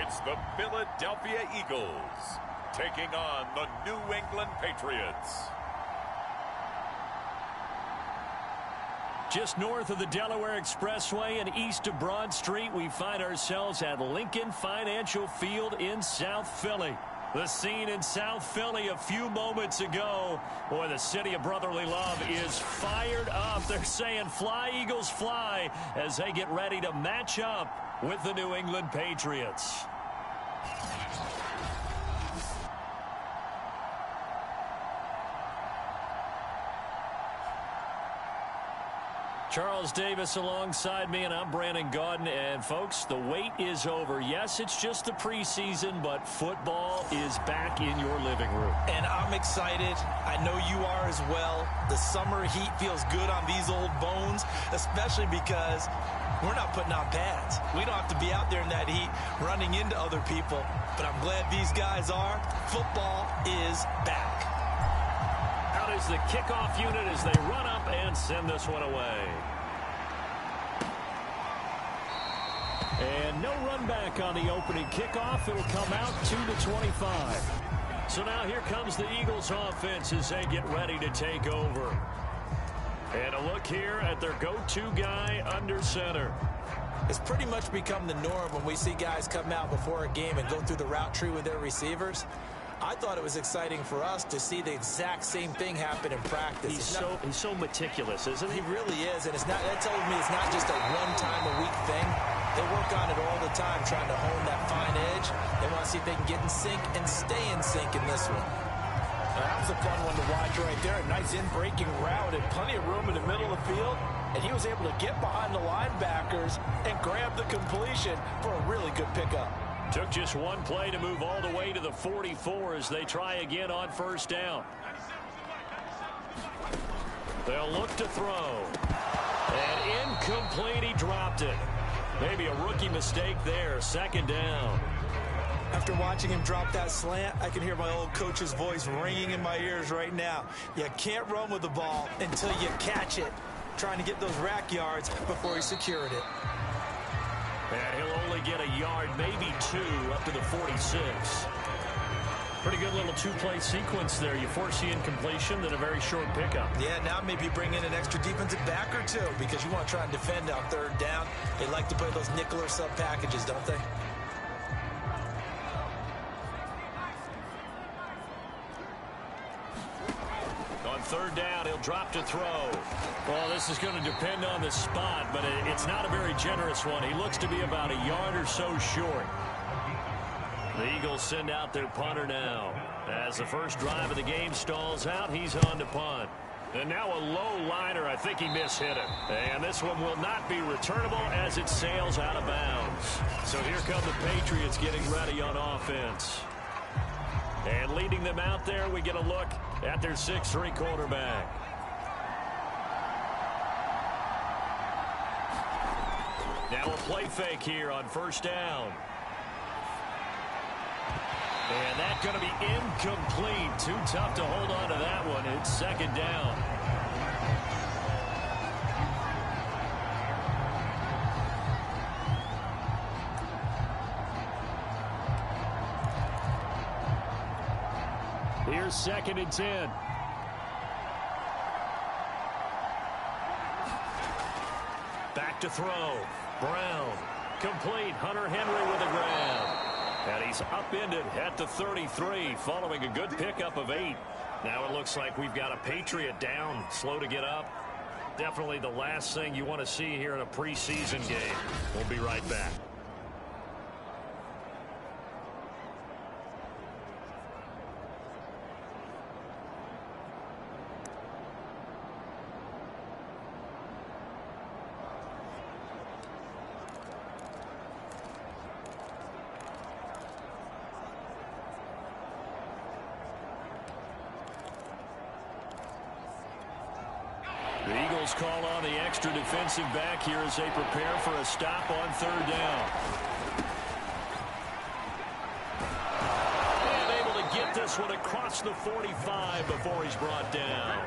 It's the Philadelphia Eagles taking on the New England Patriots. Just north of the Delaware Expressway and east of Broad Street, we find ourselves at Lincoln Financial Field in South Philly. The scene in South Philly a few moments ago. Boy, the city of brotherly love is fired up. They're saying, "Fly, Eagles, fly," as they get ready to match up with the New England Patriots. Charles Davis alongside me, and I'm Brandon Gaudin. And, folks, the wait is over. Yes, it's just the preseason, but football is back in your living room. And I'm excited. I know you are as well. The summer heat feels good on these old bones, especially because we're not putting on pads. We don't have to be out there in that heat running into other people. But I'm glad these guys are. Football is back. Out is the kickoff unit as they run up and send this one away. And no run back on the opening kickoff. It'll come out to the 25. So now here comes the Eagles offense as they get ready to take over. And a look here at their go-to guy under center. It's pretty much become the norm when we see guys come out before a game and go through the route tree with their receivers. I thought it was exciting for us to see the exact same thing happen in practice. He's so meticulous, isn't he? He really is, and that tells me it's not just a one-time-a-week thing. They work on it all the time, trying to hone that fine edge. They want to see if they can get in sync and stay in sync in this one. That was a fun one to watch right there. A nice in-breaking route and plenty of room in the middle of the field. And he was able to get behind the linebackers and grab the completion for a really good pickup. Took just one play to move all the way to the 44 as they try again on first down. They'll look to throw. And incomplete, he dropped it. Maybe a rookie mistake there, second down. After watching him drop that slant, I can hear my old coach's voice ringing in my ears right now. You can't run with the ball until you catch it. Trying to get those rack yards before he secured it. And he'll only get a yard, maybe two, up to the 46. Pretty good little two-play sequence there. You force the incompletion, then a very short pickup. Yeah, now maybe bring in an extra defensive back or two because you want to try and defend on third down. They like to play those nickel or sub packages, don't they? On third down, he'll drop to throw. Well, this is going to depend on the spot, but it's not a very generous one. He looks to be about a yard or so short. The Eagles send out their punter now. As the first drive of the game stalls out, he's on to punt. And now a low liner. I think he mishit it. And this one will not be returnable as it sails out of bounds. So here come the Patriots getting ready on offense. And leading them out there, we get a look at their 6'3" quarterback. Now a play fake here on first down. And that's going to be incomplete. Too tough to hold on to that one. It's second down. Here's 2nd and 10. Back to throw. Brown. Complete. Hunter Henry with a grab. And he's upended at the 33 following a good pickup of 8. Now it looks like we've got a Patriot down, slow to get up. Definitely the last thing you want to see here in a preseason game. We'll be right back. The Eagles call on the extra defensive back here as they prepare for a stop on third down. And able to get this one across the 45 before he's brought down.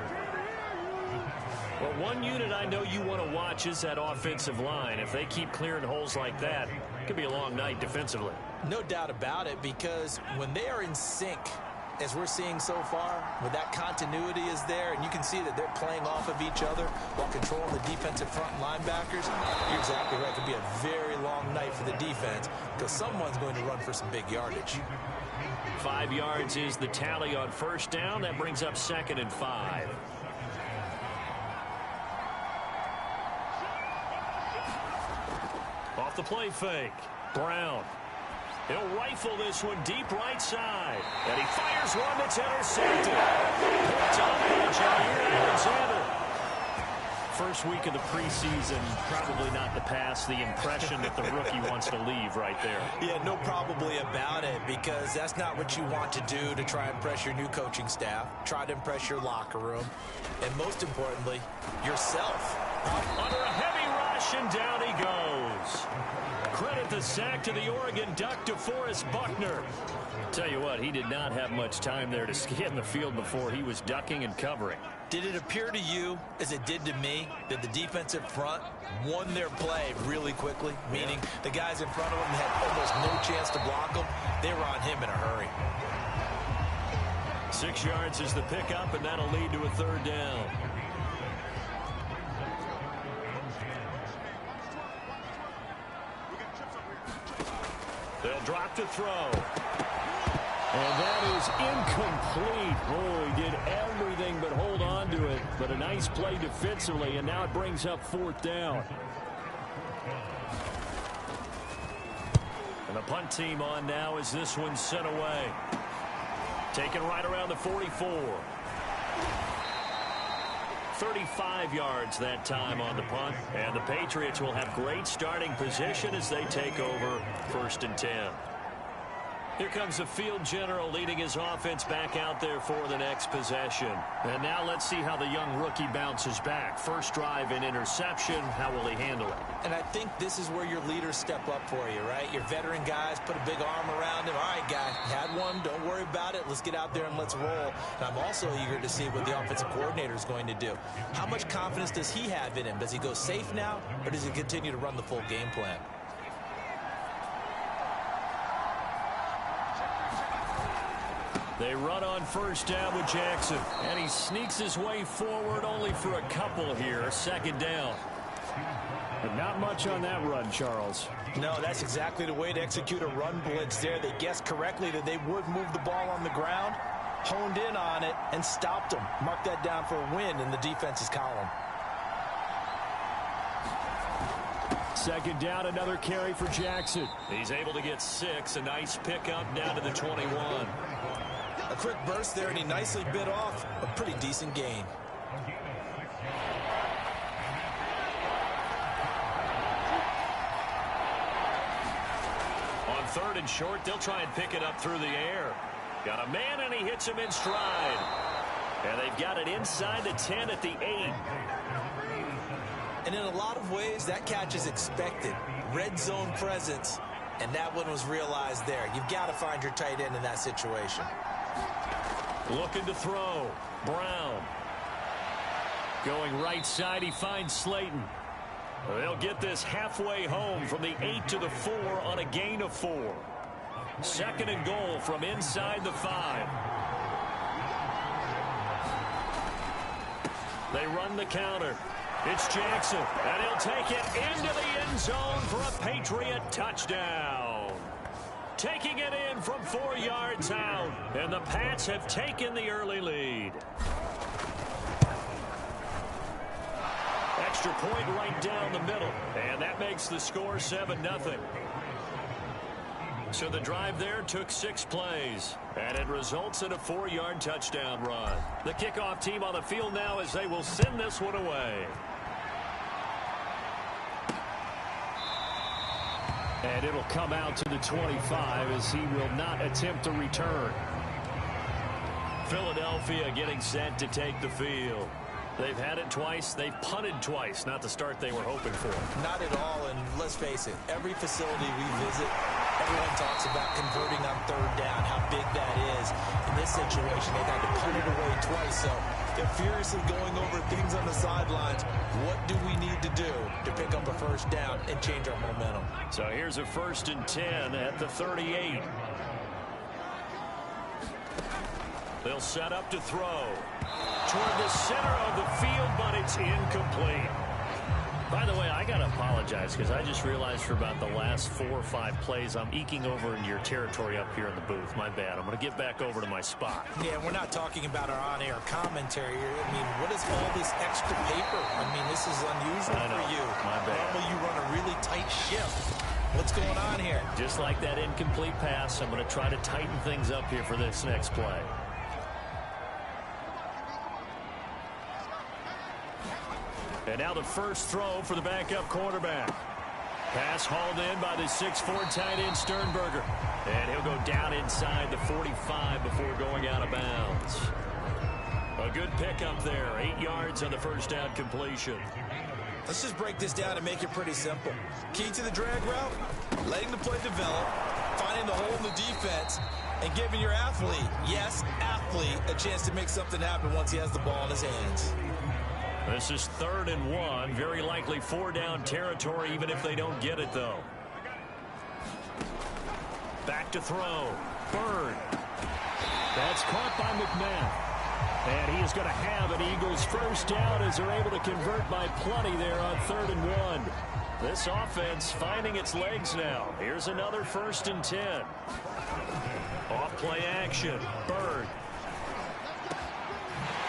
Well, one unit I know you want to watch is that offensive line. If they keep clearing holes like that, it could be a long night defensively. No doubt about it, because when they are in sync, as we're seeing so far, when that continuity is there, and you can see that they're playing off of each other while controlling the defensive front linebackers, you're exactly right. It could be a very long night for the defense because someone's going to run for some big yardage. 5 yards is the tally on first down. That brings up 2nd and 5. Off the play fake. Brown. He'll rifle this one deep right side. And he fires one that's intercepted. Picked up by Jair Alexander. First week of the preseason, probably not the pass, the impression that the rookie wants to leave right there. Yeah, no probably about it, because that's not what you want to do to try and impress your new coaching staff, try to impress your locker room, and most importantly, yourself. Under a heavy rush, and down he goes. Credit the sack to the Oregon Duck, DeForest Buckner. Tell you what, he did not have much time there to scan the field before he was ducking and covering. Did it appear to you, as it did to me, that the defensive front won their play really quickly? Meaning the guys in front of them had almost no chance to block them. They were on him in a hurry. 6 yards is the pickup, and that'll lead to a 3rd down. They'll drop to throw. And that is incomplete. Oh, he did everything but hold on to it. But a nice play defensively, and now it brings up 4th down. And the punt team on now as this one's sent away. Taken right around the 44. 35 yards that time on the punt. And the Patriots will have great starting position as they take over 1st and 10. Here comes the field general leading his offense back out there for the next possession. And now let's see how the young rookie bounces back. First drive and interception. How will he handle it? And I think this is where your leaders step up for you, right? Your veteran guys put a big arm around him. All right, guy, had one. Don't worry about it. Let's get out there and let's roll. And I'm also eager to see what the offensive coordinator is going to do. How much confidence does he have in him? Does he go safe now, or does he continue to run the full game plan? They run on first down with Jackson. And he sneaks his way forward only for a couple here. 2nd down. But not much on that run, Charles. No, that's exactly the way to execute a run blitz there. They guessed correctly that they would move the ball on the ground, honed in on it, and stopped them. Mark that down for a win in the defense's column. 2nd down, another carry for Jackson. He's able to get 6. A nice pickup down to the 21. A quick burst there, and he nicely bit off a pretty decent gain. On 3rd and short, they'll try and pick it up through the air. Got a man, and he hits him in stride. And they've got it inside the 10 at the 8. And in a lot of ways, that catch is expected. Red zone presence, and that one was realized there. You've got to find your tight end in that situation. Looking to throw. Brown. Going right side, he finds Slayton. They'll get this halfway home from the 8 to the 4 on a gain of 4. 2nd and goal from inside the 5. They run the counter. It's Jackson, and he'll take it into the end zone for a Patriot touchdown. Taking it in from 4 yards out, and the Pats have taken the early lead. Extra point right down the middle, and that makes the score 7-0. So the drive there took 6 plays, and it results in a 4-yard touchdown run. The kickoff team on the field now as they will send this one away. And it'll come out to the 25 as he will not attempt to return. Philadelphia getting set to take the field. They've had it twice. They've punted twice. Not the start they were hoping for. Not at all, and let's face it, every facility we visit, everyone talks about converting on 3rd down, how big that is. In this situation, they've had to punt it away twice, so They're furiously going over things on the sidelines. What do we need to do to pick up a first down and change our momentum? So here's a 1st and 10 at the 38. They'll set up to throw toward the center of the field, but it's incomplete. By the way, I got to apologize because I just realized for about the last 4 or 5 plays, I'm eking over into your territory up here in the booth. My bad. I'm going to get back over to my spot. Yeah, we're not talking about our on-air commentary here. I mean, what is all this extra paper? I mean, this is unusual for you. My bad. Normally you run a really tight ship. What's going on here? Just like that incomplete pass, I'm going to try to tighten things up here for this next play. And now the first throw for the backup quarterback. Pass hauled in by the 6'4" tight end Sternberger. And he'll go down inside the 45 before going out of bounds. A good pickup there. 8 yards on the first down completion. Let's just break this down and make it pretty simple. Key to the drag route, letting the play develop, finding the hole in the defense, and giving your athlete, yes, athlete, a chance to make something happen once he has the ball in his hands. This is 3rd and 1. Very likely 4-down territory, even if they don't get it, though. Back to throw. Bird. That's caught by McMahon. And he is going to have an Eagles first down as they're able to convert by plenty there on 3rd and 1. This offense finding its legs now. Here's another 1st and 10. Off play action. Bird.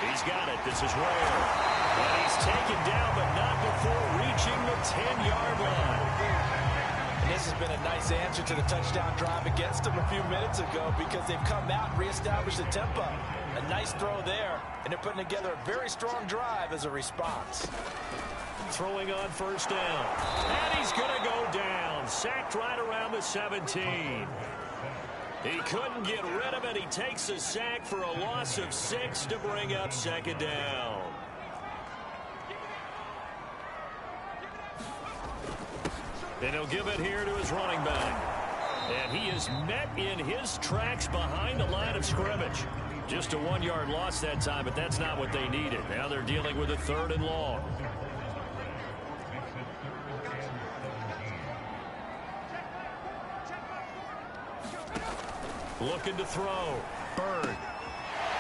He's got it. This is rare. And he's taken down, but not before reaching the 10-yard line. And this has been a nice answer to the touchdown drive against them a few minutes ago because they've come out and reestablished the tempo. A nice throw there, and they're putting together a very strong drive as a response. Throwing on 1st down. And he's going to go down. Sacked right around the 17. He couldn't get rid of it. He takes a sack for a loss of 6 to bring up 2nd down. And he'll give it here to his running back. And he is met in his tracks behind the line of scrimmage. Just a 1-yard loss that time, but that's not what they needed. Now they're dealing with a 3rd and long. Looking to throw. Bird.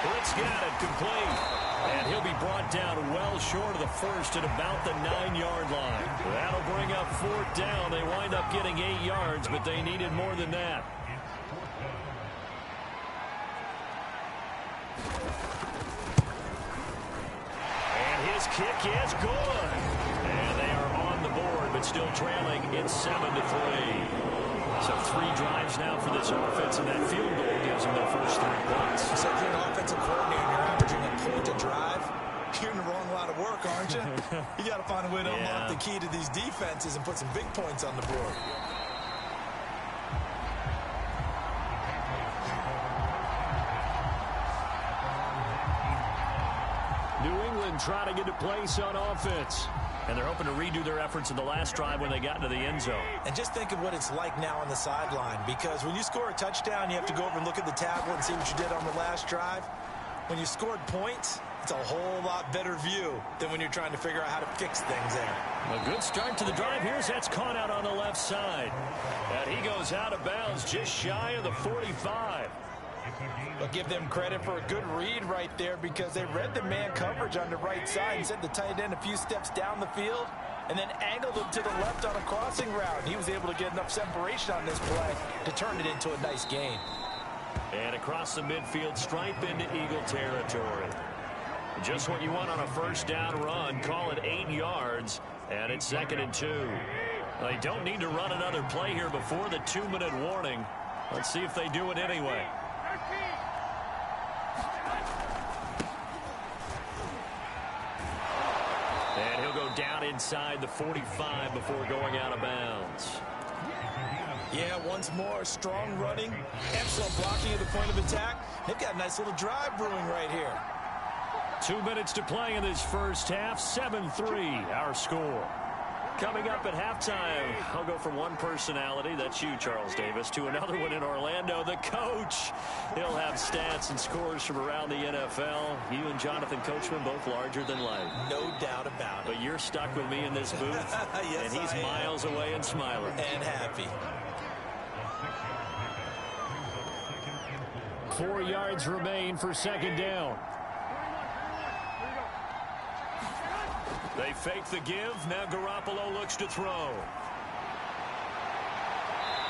Blitz got it, complete. And he'll be brought down well short of the first at about the 9-yard line. That'll bring up 4th down. They wind up getting 8 yards, but they needed more than that. And his kick is good. And they are on the board, but still trailing. It's 7-3. So 3 drives now for this offense, and that field goal gives them their first 3 points. So if you're an offensive coordinator and you're averaging a point a drive, you're in the wrong line of work, aren't you? You got to find a way to unlock the key to these defenses and put some big points on the board. New England trying to get a place on offense. And they're hoping to redo their efforts in the last drive when they got into the end zone. And just think of what it's like now on the sideline, because when you score a touchdown, you have to go over and look at the tablet and see what you did on the last drive. When you scored points, it's a whole lot better view than when you're trying to figure out how to fix things there. A good start to the drive. Here's that's caught out on the left side. And he goes out of bounds just shy of the 45. But give them credit for a good read right there because they read the man coverage on the right side and sent the tight end a few steps down the field and then angled him to the left on a crossing route. He was able to get enough separation on this play to turn it into a nice gain. And across the midfield, stripe into Eagle territory. Just what you want on a first down run. Call it 8 yards, and it's 2nd and 2. They don't need to run another play here before the 2-minute warning. Let's see if they do it anyway. And he'll go down inside the 45 before going out of bounds. Yeah, once more, strong running, excellent blocking at the point of attack. They've got a nice little drive brewing right here. 2 minutes to play in this first half. 7-3, our score. Coming up at halftime, I'll go from one personality, that's you, Charles Davis, to another one in Orlando, the coach. He'll have stats and scores from around the NFL. You and Jonathan Coachman both larger than life. No doubt about it. But you're stuck with me in this booth, yes, and he's miles away and smiling. And happy. 4 yards remain for second down. They fake the give. Now Garoppolo looks to throw.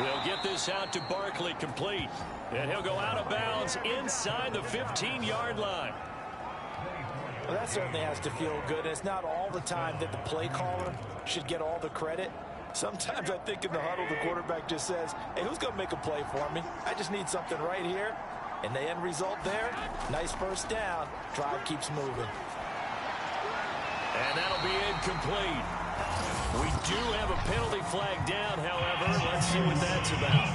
They'll get this out to Barkley, complete. And he'll go out of bounds inside the 15-yard line. Well, that certainly has to feel good. It's not all the time that the play caller should get all the credit. Sometimes I think in the huddle, the quarterback just says, hey, who's going to make a play for me? I just need something right here. And the end result there, nice first down. Drive keeps moving. And that'll be incomplete. We do have a penalty flag down, however. Let's see what that's about.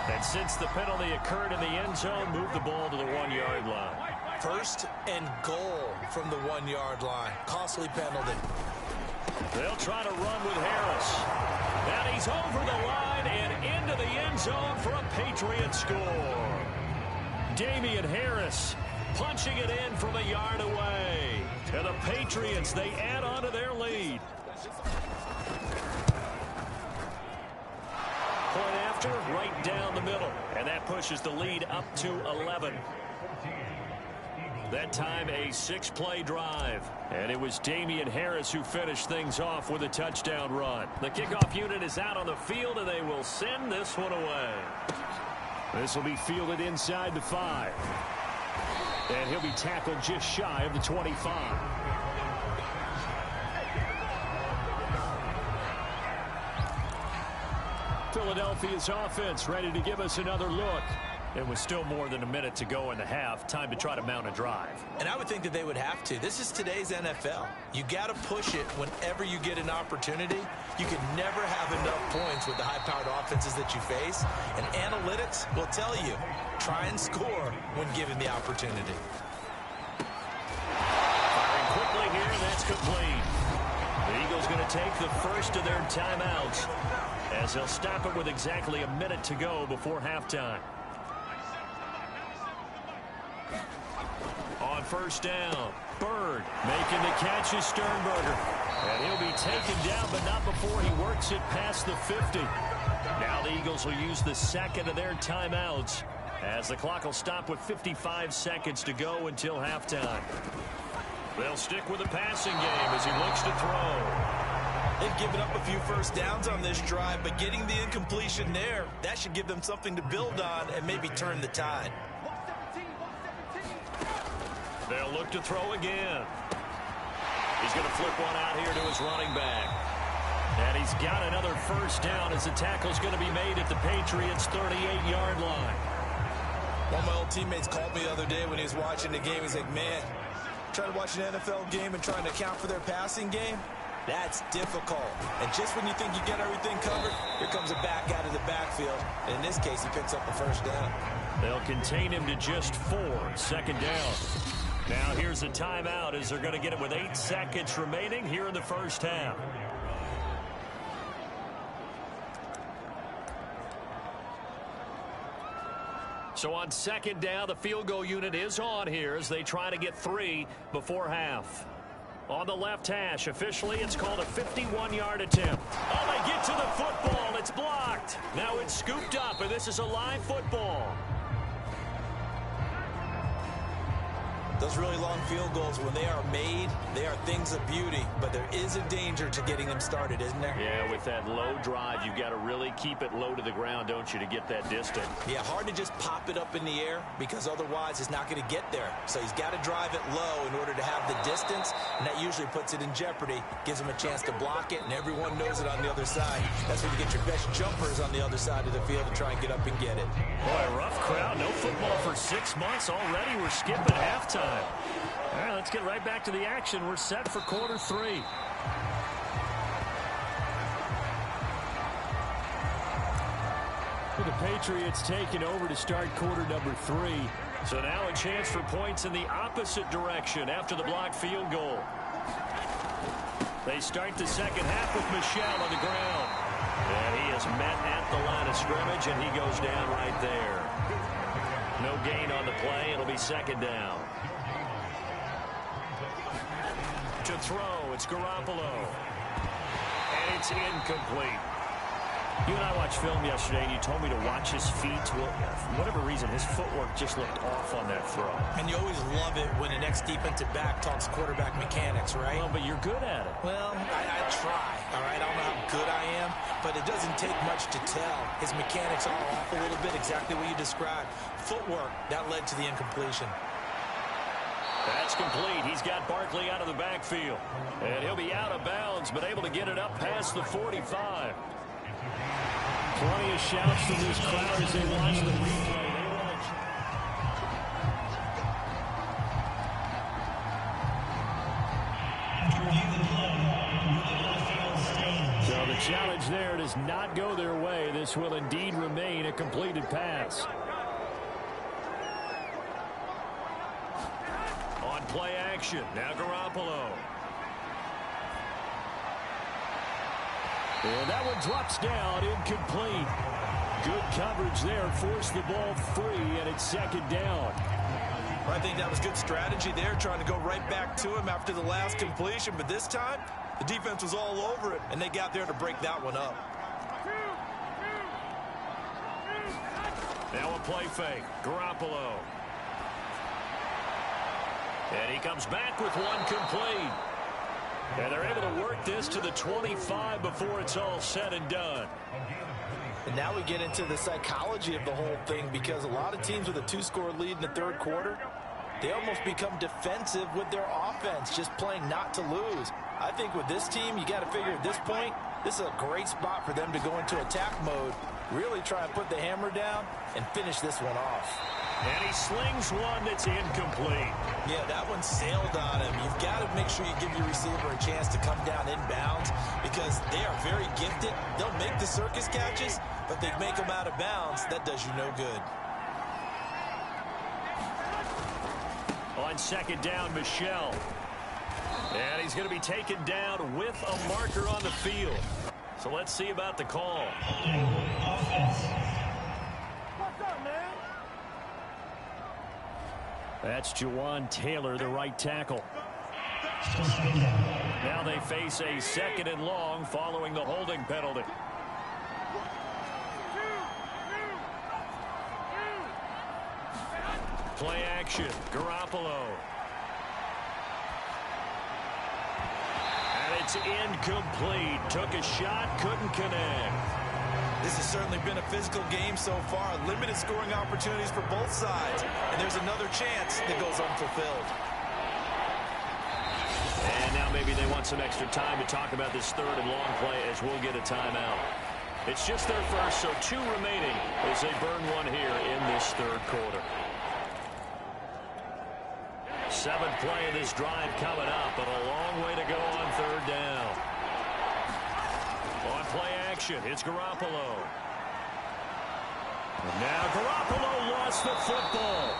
And since the penalty occurred in the end zone, move the ball to the 1-yard line. First and goal from the 1-yard line. Costly penalty. They'll try to run with Harris. And he's over the line and into the end zone for a Patriot score. Damian Harris punching it in from a yard away. And the Patriots, they add on to their lead. Point after, right down the middle. And that pushes the lead up to 11. That time a 6-play drive. And it was Damian Harris who finished things off with a touchdown run. The kickoff unit is out on the field, and they will send this one away. This will be fielded inside the 5. And he'll be tackled just shy of the 25. Philadelphia's offense ready to give us another look. It was still more than a minute to go in the half. Time to try to mount a drive. And I would think that they would have to. This is today's NFL. You got to push it whenever you get an opportunity. You can never have enough points with the high-powered offenses that you face. And analytics will tell you, try and score when given the opportunity. Firing quickly here, and that's complete. The Eagles going to take the first of their timeouts as they'll stop it with exactly a minute to go before halftime. On first down, Bird making the catch is Sternberger. And he'll be taken down, but not before he works it past the 50. Now the Eagles will use the second of their timeouts as the clock will stop with 55 seconds to go until halftime. They'll stick with the passing game as he looks to throw. They've given up a few first downs on this drive, but getting the incompletion there, that should give them something to build on and maybe turn the tide. They'll look to throw again. He's going to flip one out here to his running back. And he's got another first down as the tackle's going to be made at the Patriots' 38-yard line. One of my old teammates called me the other day when he was watching the game. He's like, man, trying to watch an NFL game and trying to account for their passing game, that's difficult. And just when you think you get everything covered, here comes a back out of the backfield. And in this case, he picks up the first down. They'll contain him to just 4. Second down. Now here's a timeout as they're going to get it with 8 seconds remaining here in the first half. So on second down, the field goal unit is on here as they try to get 3 before half. On the left hash, officially it's called a 51-yard attempt. Oh, they get to the football. It's blocked. Now it's scooped up, and this is a live football. Those really long field goals, when they are made, they are things of beauty. But there is a danger to getting them started, isn't there? Yeah, with that low drive, you've got to really keep it low to the ground, don't you, to get that distance. Yeah, hard to just pop it up in the air because otherwise it's not going to get there. So he's got to drive it low in order to have the distance, and that usually puts it in jeopardy, gives him a chance to block it, and everyone knows it on the other side. That's when you get your best jumpers on the other side of the field to try and get up and get it. Boy, rough crowd. No football for 6 months already. We're skipping halftime. All right, let's get right back to the action. We're set for quarter 3. The Patriots taking over to start quarter number 3. So now a chance for points in the opposite direction after the blocked field goal. They start the second half with Michel on the ground. And he is met at the line of scrimmage, and he goes down right there. No gain on the play. It'll be second down. To throw, it's Garoppolo. And it's incomplete. You and I watched film yesterday, and you told me to watch his feet. Well, for whatever reason, his footwork just looked off on that throw. And you always love it when an ex-defensive back talks quarterback mechanics, right? Well, but you're good at it. Well, I try, all right? I don't know how good I am, but it doesn't take much to tell. His mechanics are off a little bit, exactly what you described. Footwork, that led to the incompletion. That's complete. He's got Barkley out of the backfield. And he'll be out of bounds, but able to get it up past the 45. Plenty of shouts from this crowd as they watch the replay. So the challenge there does not go their way. This will indeed remain a completed pass. On play action, now Garoppolo. And that one drops down, incomplete. Good coverage there, forced the ball free, and it's second down. I think that was good strategy there, trying to go right back to him after the last completion. But this time, the defense was all over it, and they got there to break that one up. Now a play fake, Garoppolo. And he comes back with one complete. And they're able to work this to the 25 before it's all said and done. And now we get into the psychology of the whole thing, because a lot of teams with a 2-score lead in the third quarter, they almost become defensive with their offense, just playing not to lose. I think with this team, you got to figure at this point, this is a great spot for them to go into attack mode, really try and put the hammer down and finish this one off. And he slings one that's incomplete. Yeah, that one sailed on him. You've got to make sure you give your receiver a chance to come down inbounds, because they are very gifted. They'll make the circus catches, but they make them out of bounds. That does you no good. On second down, Michel. And he's going to be taken down with a marker on the field. So let's see about the call. That's Jawan Taylor, the right tackle. Now they face a second and long following the holding penalty. Play action, Garoppolo. And it's incomplete. Took a shot, couldn't connect. This has certainly been a physical game so far. Limited scoring opportunities for both sides. And there's another chance that goes unfulfilled. And now maybe they want some extra time to talk about this third and long play, as we'll get a timeout. It's just their first, so 2 remaining as they burn one here in this third quarter. 7th play of this drive coming up, but a long way to go on third down. On play action, it's Garoppolo. And now Garoppolo lost the football.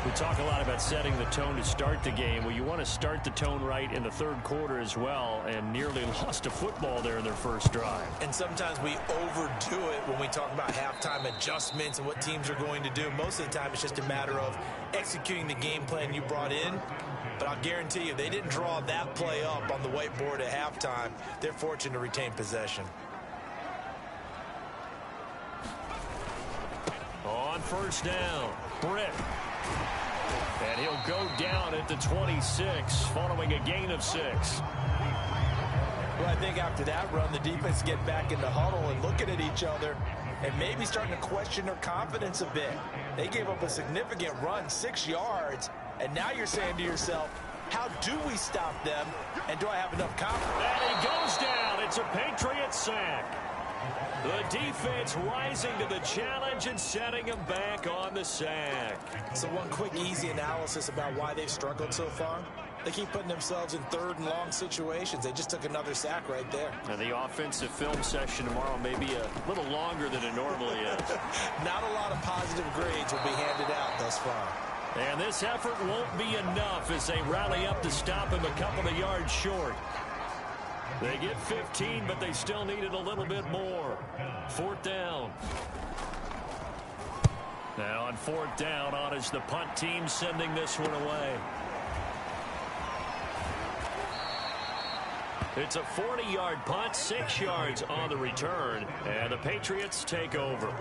We talk a lot about setting the tone to start the game. Well, you want to start the tone right in the third quarter as well, and nearly lost a football there in their first drive. And sometimes we overdo it when we talk about halftime adjustments and what teams are going to do. Most of the time, it's just a matter of executing the game plan you brought in. But I'll guarantee you, they didn't draw that play up on the whiteboard at halftime. They're fortunate to retain possession. On first down, Britt. And he'll go down at the 26 following a gain of 6. Well, I think after that run, the defense get back in the huddle and looking at each other and maybe starting to question their confidence a bit. They gave up a significant run, 6 yards, and now you're saying to yourself, how do we stop them, and do I have enough confidence? And he goes down. It's a Patriot sack. The defense rising to the challenge and setting him back on the sack. So one quick, easy analysis about why they've struggled so far. They keep putting themselves in third and long situations. They just took another sack right there. Now the offensive film session tomorrow may be a little longer than it normally is. Not a lot of positive grades will be handed out thus far. And this effort won't be enough as they rally up to stop him a couple of yards short. They get 15, but they still needed a little bit more. 4th down. Now on 4th down, on is the punt team sending this one away. It's a 40-yard punt, 6 yards on the return, and the Patriots take over.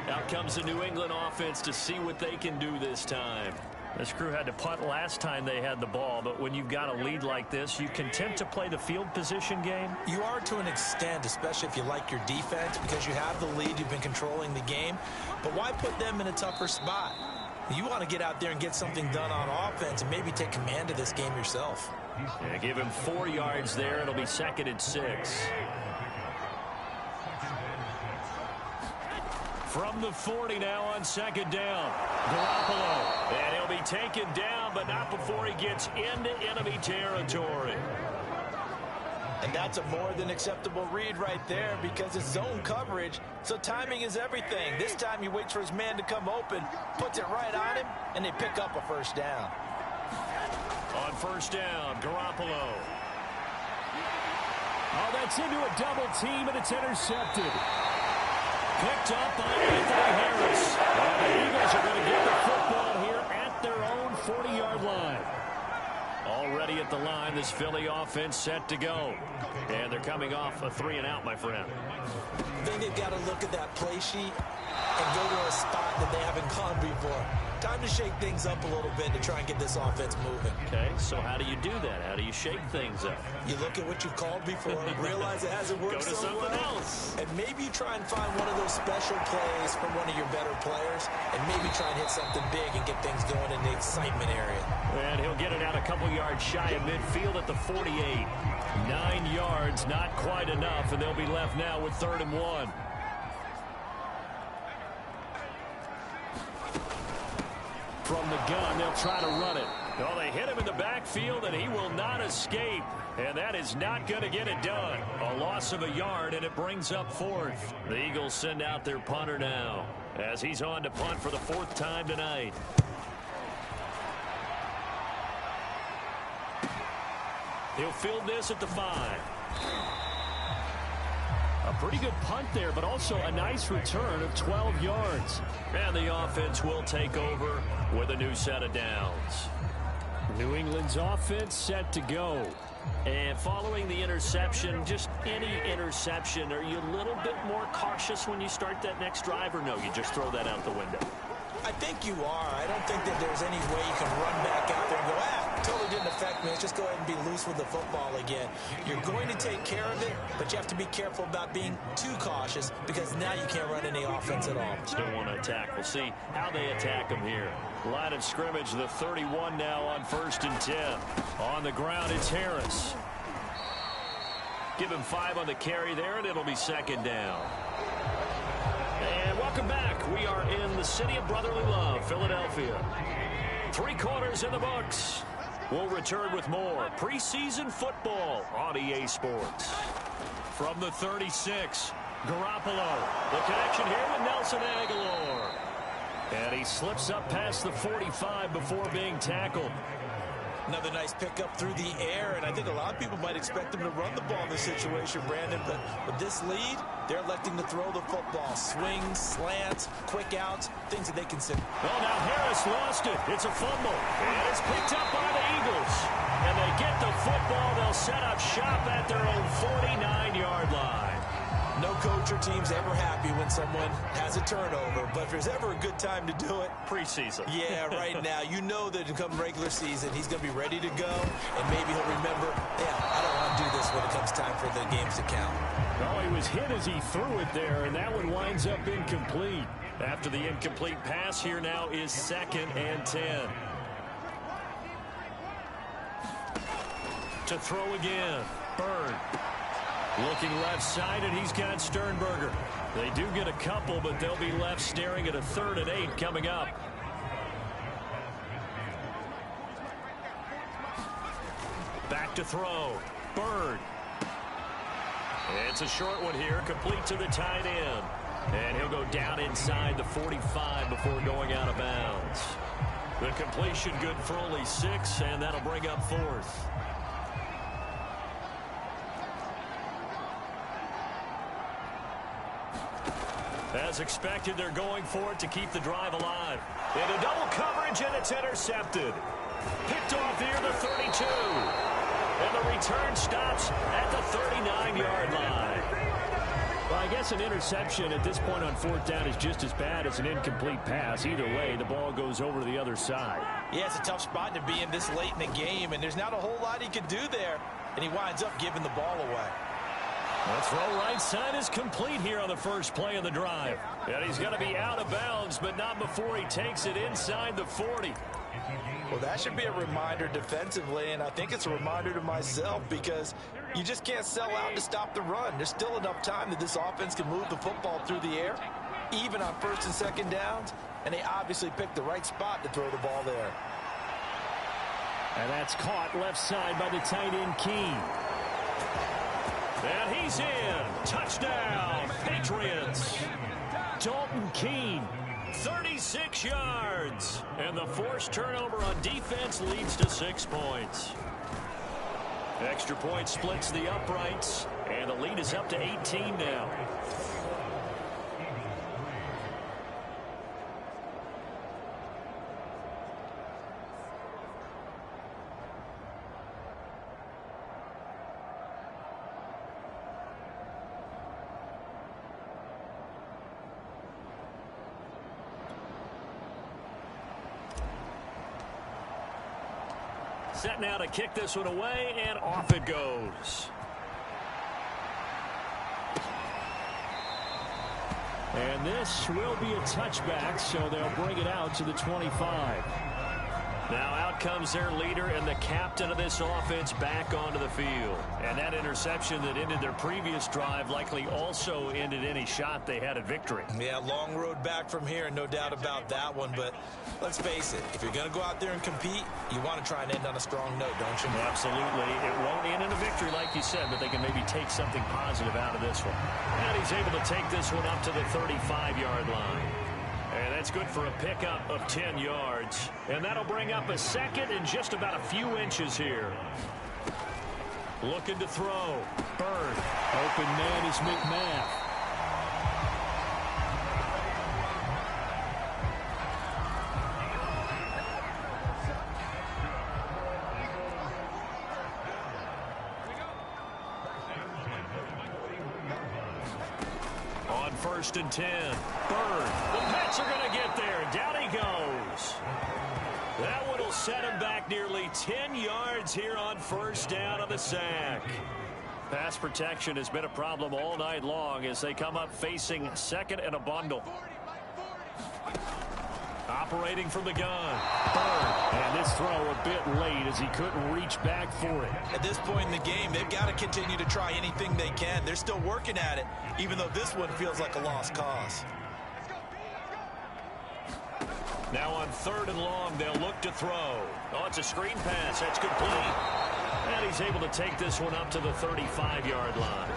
Out comes the New England offense to see what they can do this time. This crew had to punt last time they had the ball, but when you've got a lead like this, you content to play the field position game? You are to an extent, especially if you like your defense, because you have the lead, you've been controlling the game. But why put them in a tougher spot? You want to get out there and get something done on offense and maybe take command of this game yourself. Yeah, give him 4 yards there. It'll be 2nd and 6. From the 40 now on 2nd down. Garoppolo. And he'll be taken down, but not before he gets into enemy territory. And that's a more than acceptable read right there because it's zone coverage, so timing is everything. This time he waits for his man to come open, puts it right on him, and they pick up a 1st down. On 1st down, Garoppolo. Oh, that's into a double team, and it's intercepted. Picked up by Anthony Harris. And the Eagles are going to get the football here at their own 40-yard line. Already at the line, this Philly offense set to go. And they're coming off a 3-and-out, my friend. I think they've got to look at that play sheet and go to a spot that they haven't gone before. Time to shake things up a little bit to try and get this offense moving. Okay, so how do you do that? How do you shake things up? You look at what you've called before, realize it hasn't worked so well. Go to something else. And maybe you try and find one of those special plays from one of your better players, and maybe try and hit something big and get things going in the excitement area. And he'll get it out a couple yards shy of midfield at the 48. 9 yards, not quite enough, and they'll be left now with 3rd and 1. From the gun, they'll try to run it. Oh, they hit him in the backfield, and he will not escape. And that is not going to get it done. A loss of a yard, and it brings up 4th. The Eagles send out their punter now as he's on to punt for the 4th time tonight. He'll field this at the 5. A pretty good punt there, but also a nice return of 12 yards. And the offense will take over with a new set of downs. New England's offense set to go. And following the interception, just any interception, are you a little bit more cautious when you start that next drive, or no, you just throw that out the window? I think you are. I don't think that there's any way you can run back out there and go, totally didn't affect me. Let's just go ahead and be loose with the football again. You're going to take care of it, but you have to be careful about being too cautious because now you can't run any offense at all. Still want to attack. We'll see how they attack them here. Line of scrimmage, the 31 now on 1st and 10. On the ground, it's Harris. Give him 5 on the carry there, and it'll be 2nd down. And welcome back. We are in the city of brotherly love, Philadelphia. 3 quarters in the books. We'll return with more preseason football on EA Sports. From the 36, Garoppolo. The connection here with Nelson Aguilar. And he slips up past the 45 before being tackled. Another nice pickup through the air, and I think a lot of people might expect him to run the ball in this situation, Brandon, but with this lead, they're electing to throw the football. Swings, slants, quick outs, things that they consider. Well, now Harris lost it. It's a fumble, and it's picked up by the Eagles. And they get the football. They'll set up shop at their own 49-yard line. No coach or team's ever happy when someone has a turnover, but if there's ever a good time to do it, preseason. Yeah, right now. You know that come regular season, he's going to be ready to go, and maybe he'll remember, I don't want to do this when it comes time for the games to count. Oh, he was hit as he threw it there, and that one winds up incomplete. After the incomplete pass, here now is 2nd and 10. To throw again, Bird. Looking left side, and he's got Sternberger. They do get a couple, but they'll be left staring at a 3rd and 8 coming up. Back to throw. Bird. It's a short one here, complete to the tight end. And he'll go down inside the 45 before going out of bounds. The completion good for only 6, and that'll bring up 4th. As expected, they're going for it to keep the drive alive. Into double coverage, and it's intercepted. Picked off near the 32. And the return stops at the 39-yard line. Well, I guess an interception at this point on 4th down is just as bad as an incomplete pass. Either way, the ball goes over to the other side. Yeah, it's a tough spot to be in this late in the game, and there's not a whole lot he could do there, and he winds up giving the ball away. The throw right side is complete here on the first play of the drive. And he's going to be out of bounds, but not before he takes it inside the 40. Well, that should be a reminder defensively, and I think it's a reminder to myself because you just can't sell out to stop the run. There's still enough time that this offense can move the football through the air, even on 1st and 2nd downs, and they obviously picked the right spot to throw the ball there. And that's caught left side by the tight end Keene. And he's in. Touchdown, Patriots. Dalton Keene, 36 yards. And the forced turnover on defense leads to 6 points. Extra point splits the uprights, and the lead is up to 18 now. Set now to kick this one away, and off it goes. And this will be a touchback, so they'll bring it out to the 25. Now out comes their leader and the captain of this offense back onto the field. And that interception that ended their previous drive likely also ended any shot they had at victory. Yeah, long road back from here, no doubt about that one. But let's face it, if you're going to go out there and compete, you want to try and end on a strong note, don't you? Absolutely. It won't end in a victory like you said, but they can maybe take something positive out of this one. And he's able to take this one up to the 35-yard line. And that's good for a pickup of 10 yards. And that'll bring up a 2nd and just about a few inches here. Looking to throw. Bird. Open man is McMath. On 1st and 10. Bird. The Pats are going to get there. Down he goes. That one will set him back nearly 10 yards here on 1st down on the sack. Pass protection has been a problem all night long as they come up facing 2nd and a bundle. Operating from the gun. Bird. And this throw a bit late as he couldn't reach back for it. At this point in the game, they've got to continue to try anything they can. They're still working at it, even though this one feels like a lost cause. Now on 3rd and long, they'll look to throw. Oh, it's a screen pass. That's complete. And he's able to take this one up to the 35-yard line.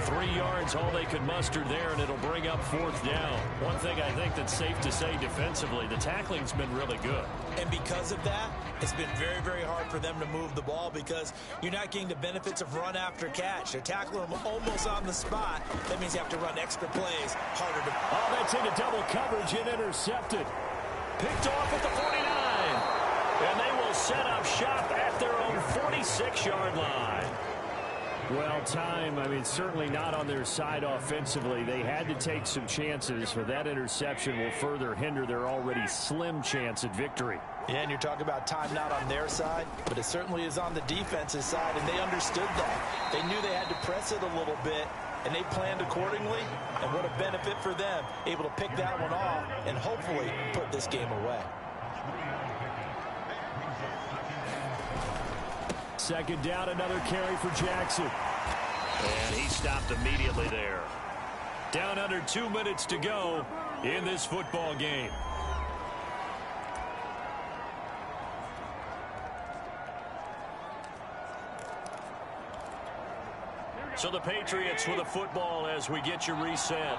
3 yards, all they could muster there, and it'll bring up 4th down. One thing I think that's safe to say defensively, the tackling's been really good. And because of that, it's been very, very hard for them to move the ball because you're not getting the benefits of run after catch. They're tackling them almost on the spot. That means you have to run extra plays, harder to... Oh, that's into double coverage and intercepted. Picked off at the 49. And they will set up shop at their own 46-yard line. Well, time, certainly not on their side offensively. They had to take some chances, but that interception will further hinder their already slim chance at victory. Yeah, and you're talking about time not on their side, but it certainly is on the defense's side, and they understood that. They knew they had to press it a little bit, and they planned accordingly, and what a benefit for them, able to pick that one off and hopefully put this game away. 2nd down, another carry for Jackson. And he stopped immediately there. Down under 2 minutes to go in this football game. So the Patriots with a football as we get you reset.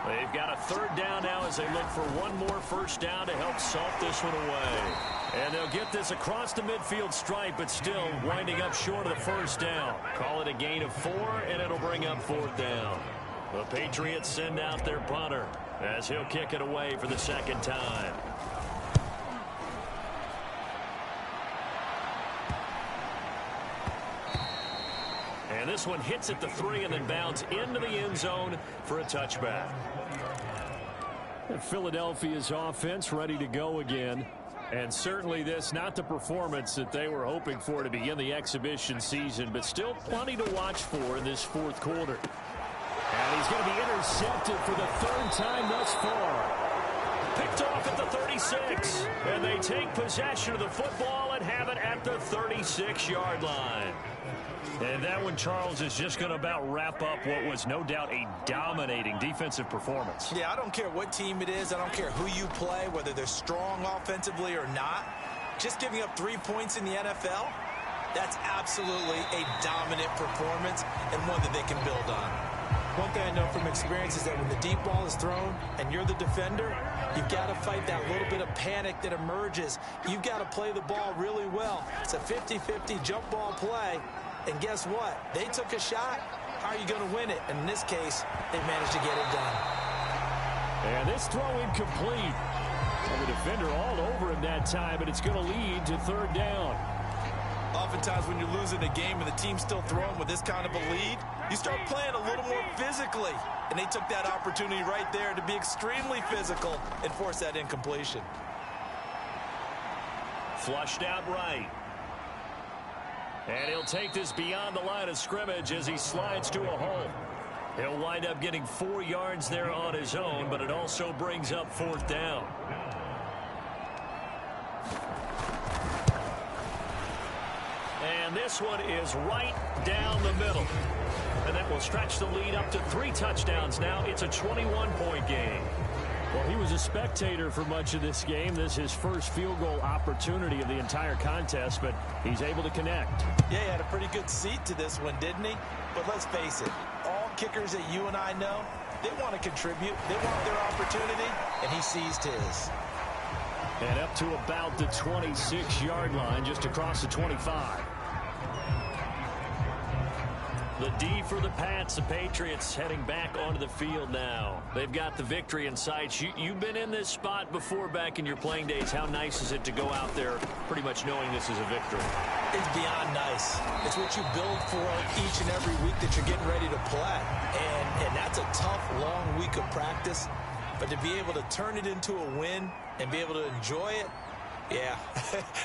They've got a third down now as they look for one more first down to help salt this one away. And they'll get this across the midfield stripe, but still winding up short of the first down. Call it a gain of 4, and it'll bring up fourth down. The Patriots send out their punter as he'll kick it away for the second time. And this one hits at the 3 and then bounds into the end zone for a touchback. Philadelphia's offense ready to go again. And certainly this, not the performance that they were hoping for to begin the exhibition season, but still plenty to watch for in this fourth quarter. And he's going to be intercepted for the third time thus far. Picked off at the 36. And they take possession of the football and have it at the 36-yard line. And that one, Charles, is just going to about wrap up what was no doubt a dominating defensive performance. Yeah, I don't care what team it is. I don't care who you play, whether they're strong offensively or not. Just giving up 3 points in the NFL, that's absolutely a dominant performance and one that they can build on. One thing I know from experience is that when the deep ball is thrown and you're the defender, you've got to fight that little bit of panic that emerges. You've got to play the ball really well. It's a 50-50 jump ball play. And guess what? They took a shot. How are you going to win it? And in this case, they managed to get it done. And this throw incomplete. And the defender all over him that time, but it's going to lead to third down. Oftentimes when you're losing a game and the team's still throwing with this kind of a lead, you start playing a little more physically. And they took that opportunity right there to be extremely physical and force that incompletion. Flushed out right. And he'll take this beyond the line of scrimmage as he slides to a hole. He'll wind up getting 4 yards there on his own, but it also brings up fourth down. And this one is right down the middle. And that will stretch the lead up to 3 touchdowns now. It's a 21-point game. Well, he was a spectator for much of this game. This is his first field goal opportunity of the entire contest, but he's able to connect. Yeah, he had a pretty good seat to this one, didn't he? But let's face it, all kickers that you and I know, they want to contribute. They want their opportunity, and he seized his. And up to about the 26-yard line, just across the 25. The D for the Pats, the Patriots heading back onto the field now. They've got the victory in sight. You've been in this spot before back in your playing days. How nice is it to go out there pretty much knowing this is a victory? It's beyond nice. It's what you build for each and every week that you're getting ready to play. And that's a tough, long week of practice. But to be able to turn it into a win and be able to enjoy it, yeah,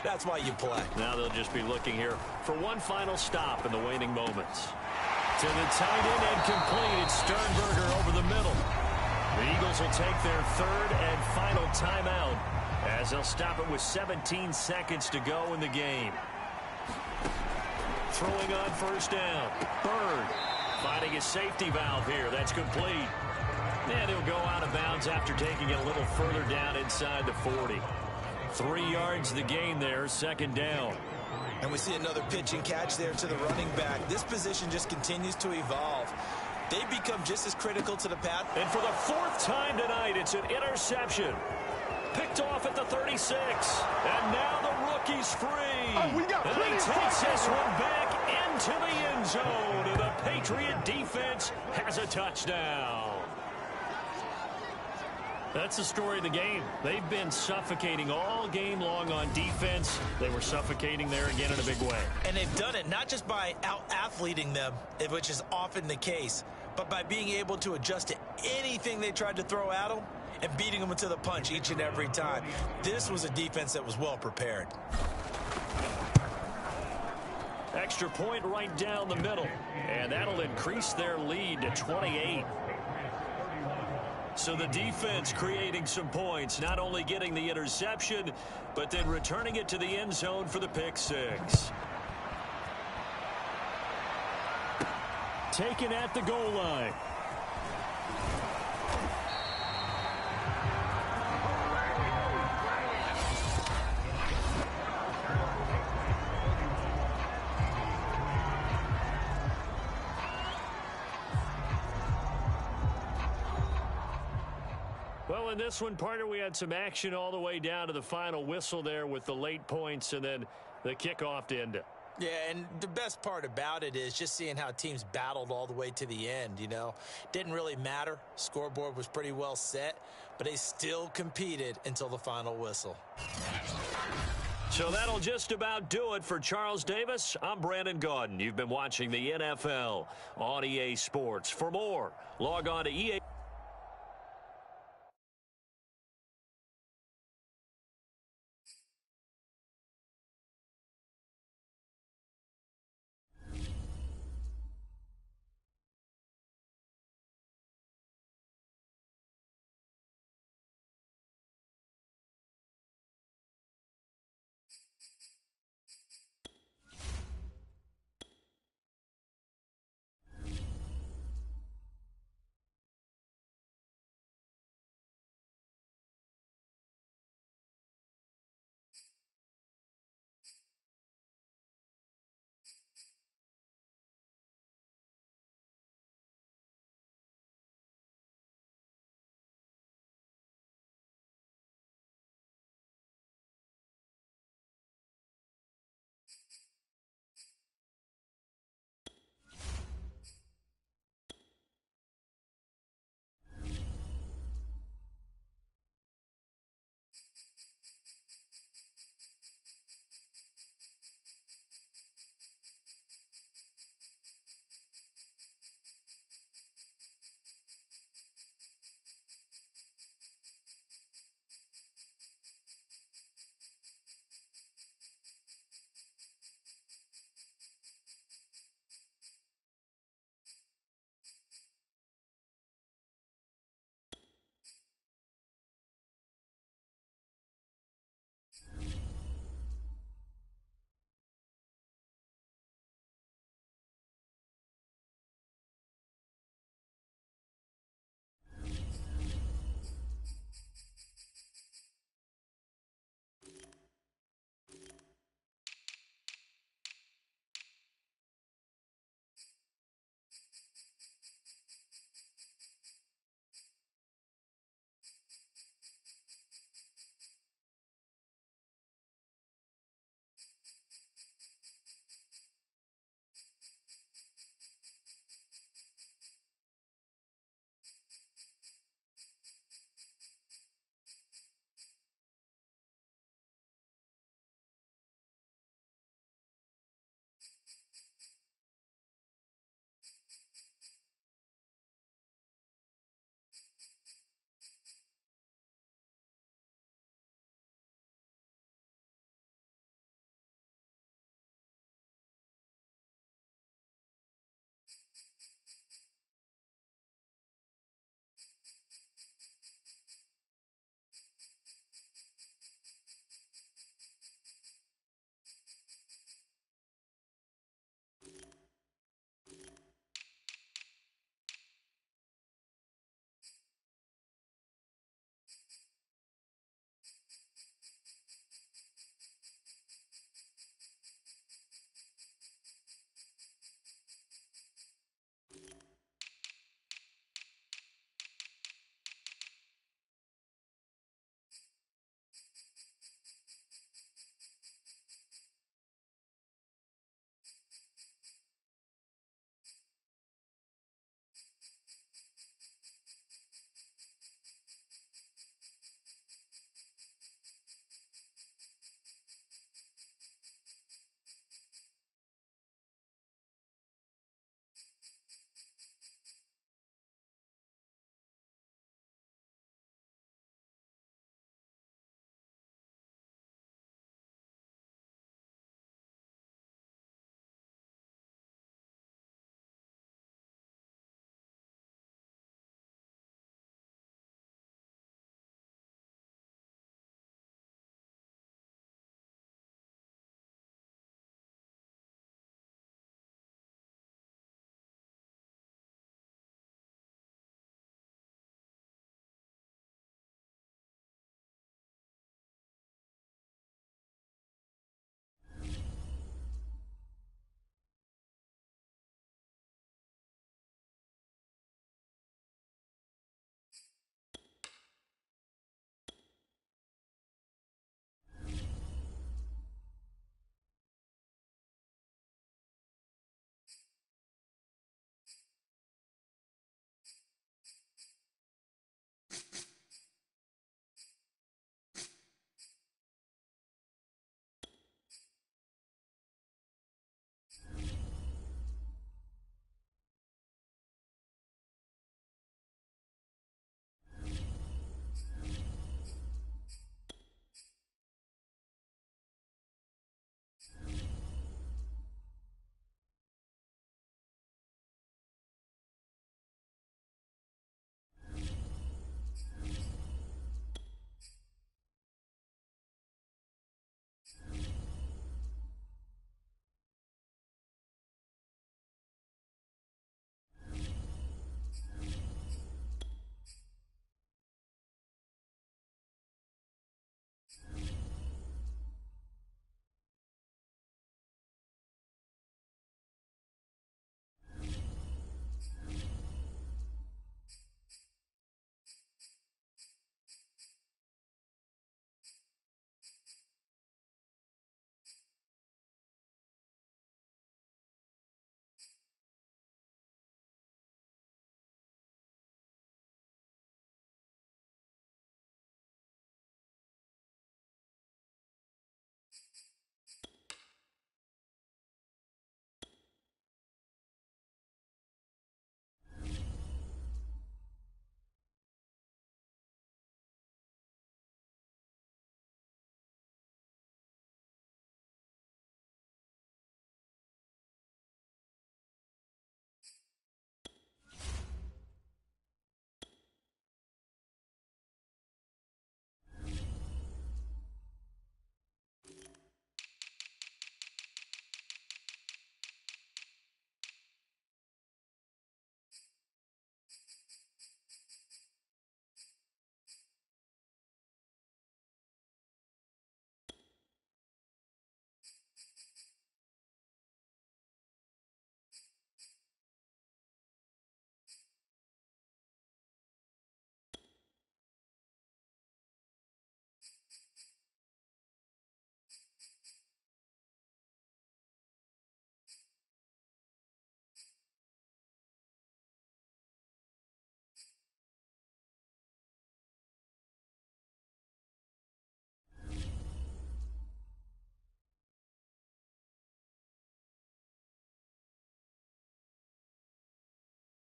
that's why you play. Now they'll just be looking here for one final stop in the waning moments. To the tight end and complete. It's Sternberger over the middle. The Eagles will take their third and final timeout as they'll stop it with 17 seconds to go in the game. Throwing on first down. Bird finding his safety valve here. That's complete. And he'll go out of bounds after taking it a little further down inside the 40. 3 yards the gain there, second down. And we see another pitch and catch there to the running back. This position just continues to evolve. They become just as critical to the pass. And for the 4th time tonight, it's an interception. Picked off at the 36. And now the rookie's free. And he takes this one back into the end zone. And the Patriot defense has a touchdown. That's the story of the game. They've been suffocating all game long on defense. They were suffocating there again in a big way. And they've done it not just by out-athleting them, which is often the case, but by being able to adjust to anything they tried to throw at them and beating them to the punch each and every time. This was a defense that was well prepared. Extra point right down the middle. And that'll increase their lead to 28. So the defense creating some points, not only getting the interception, but then returning it to the end zone for the pick six. Taken at the goal line. Well, in this one, partner, we had some action all the way down to the final whistle there with the late points and then the kickoff to end it. Yeah, and the best part about it is just seeing how teams battled all the way to the end, you know. Didn't really matter. Scoreboard was pretty well set, but they still competed until the final whistle. So that'll just about do it for Charles Davis. I'm Brandon Gaudin. You've been watching the NFL on EA Sports. For more, log on to EA.